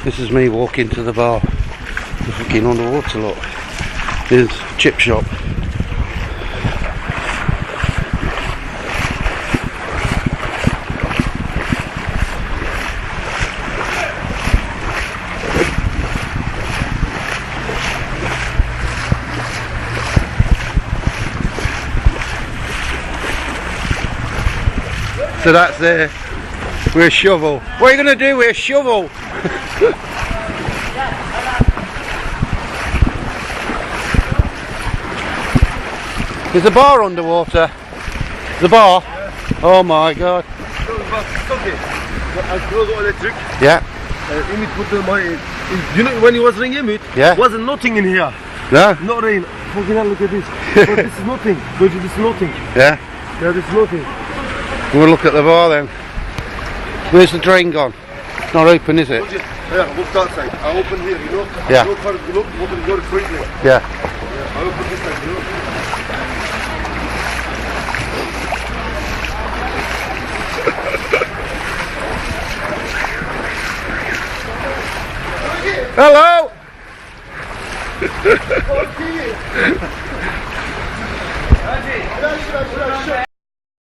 This is me walking to the bar. We're fucking underwater, look. There's a chip shop. So that's there with a shovel. What are you going to do with a shovel? There's a bar underwater. The bar? Yeah. Oh my god. Yeah. You know when he was ringing me, yeah, wasn't nothing in here. No? No rain. Fucking hell, look at this. But this is nothing. This is nothing. Yeah? Yeah, this is nothing. We'll look at the bar then. Where's the drain gone? It's not open, is it? Yeah, look that side. I open here, you know. Yeah. Look, open your quickly. Yeah. I open this side, you know. Hello!